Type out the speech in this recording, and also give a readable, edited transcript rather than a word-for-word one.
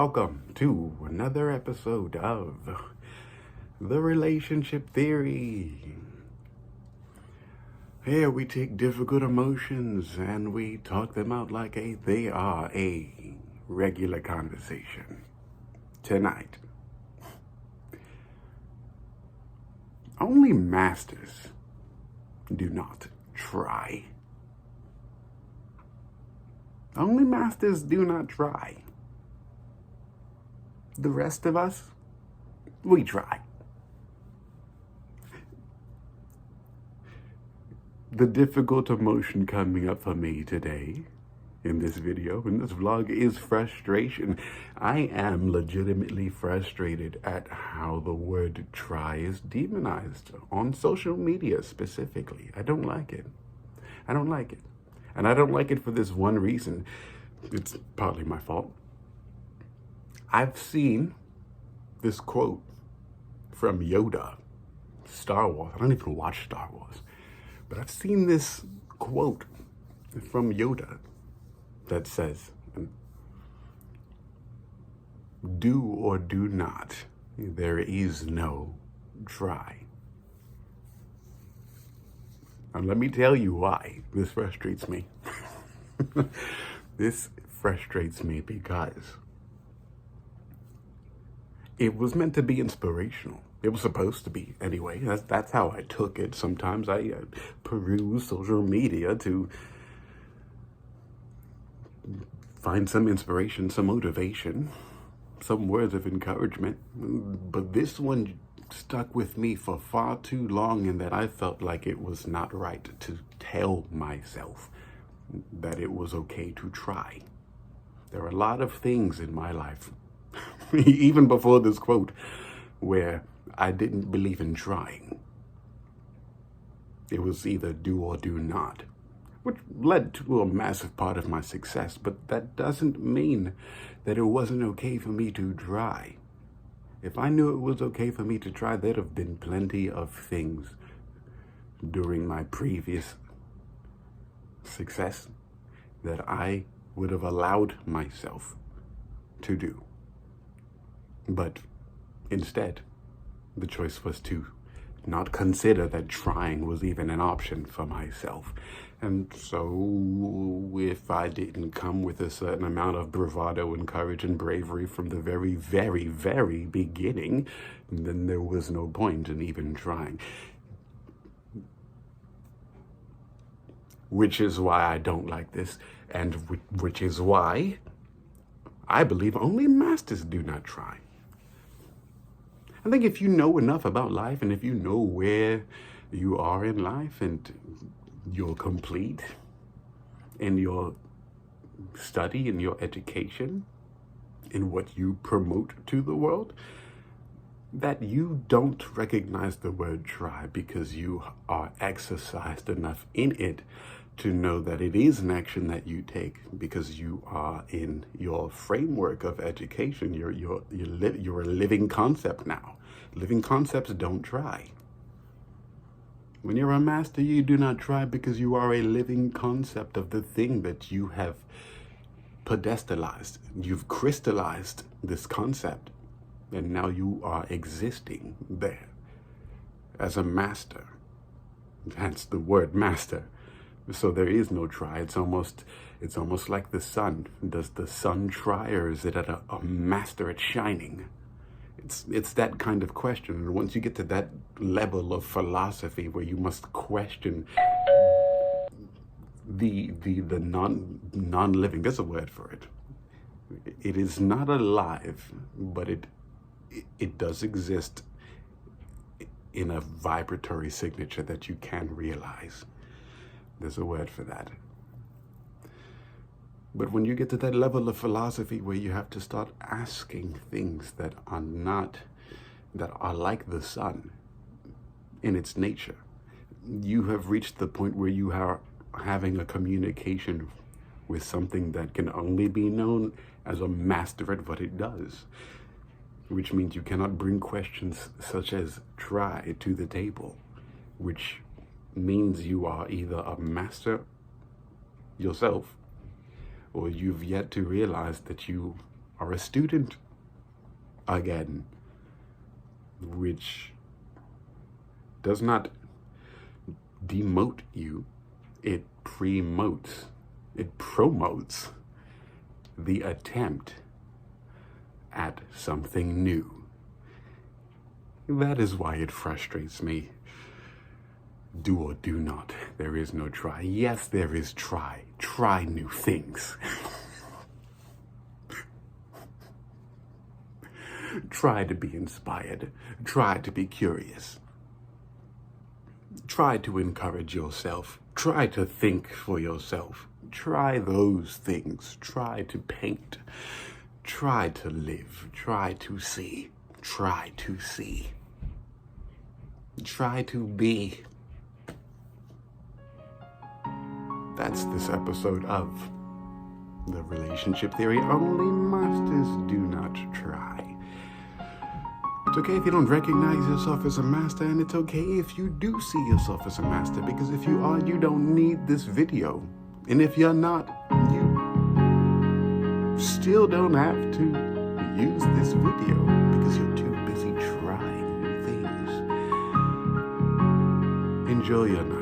welcome to another episode of The Relationship Theory. Here we take difficult emotions and we talk them out like they are a regular conversation. Tonight, only masters do not try. Only masters do not try. The rest of us, we try. The difficult emotion coming up for me today in this video, in this vlog, is frustration. I am legitimately frustrated at how the word try is demonized on social media specifically. I don't like it. I don't like it. And I don't like it for this one reason. It's partly my fault. I've seen this quote from Yoda, Star Wars. I don't even watch Star Wars. But I've seen this quote from Yoda that says, "Do or do not. There is no try." And let me tell you why this frustrates me. This frustrates me because it was meant to be inspirational. It was supposed to be, anyway. That's how I took it. Sometimes I peruse social media to find some inspiration, some motivation, some words of encouragement. But this one stuck with me for far too long, in that I felt like it was not right to tell myself that it was okay to try. There are a lot of things in my life, even before this quote, where I didn't believe in trying. It was either do or do not, which led to a massive part of my success, but that doesn't mean that it wasn't okay for me to try. If I knew it was okay for me to try, there'd have been plenty of things during my previous success that I would have allowed myself to do. But instead, the choice was to not consider that trying was even an option for myself. And so if I didn't come with a certain amount of bravado and courage and bravery from the very, very, very beginning, then there was no point in even trying. Which is why I don't like this, and which is why I believe only masters do not try. I think if you know enough about life, and if you know where you are in life, and you're complete in your study, in your education, in what you promote to the world, that you don't recognize the word try because you are exercised enough in it to know that it is an action that you take because you are in your framework of education. You're a living concept now. Living concepts don't try. When you're a master, you do not try because you are a living concept of the thing that you have pedestalized. You've crystallized this concept, and now you are existing there as a master. Hence the word master. So there is no try. It's almost like the sun. Does the sun try, or is it at a master at shining? It's that kind of question. And once you get to that level of philosophy where you must question the non-living, there's a word for it. It is not alive, but it does exist in a vibratory signature that you can realize. There's a word for that. But when you get to that level of philosophy where you have to start asking things that are like the sun in its nature, you have reached the point where you are having a communication with something that can only be known as a master at what it does, which means you cannot bring questions such as try to the table, which means you are either a master yourself, or you've yet to realize that you are a student again, which does not demote you, it promotes the attempt at something new. That is why it frustrates me. Do or do not. There is no try. Yes, there is try. Try new things. Try to be inspired. Try to be curious. Try to encourage yourself. Try to think for yourself. Try those things. Try to paint. Try to live. Try to see. Try to see. Try to be. That's this episode of The Relationship Theory. Only masters do not try. It's okay if you don't recognize yourself as a master, and it's okay if you do see yourself as a master, because if you are, you don't need this video. And if you're not, you still don't have to use this video because you're too busy trying new things. Enjoy your night.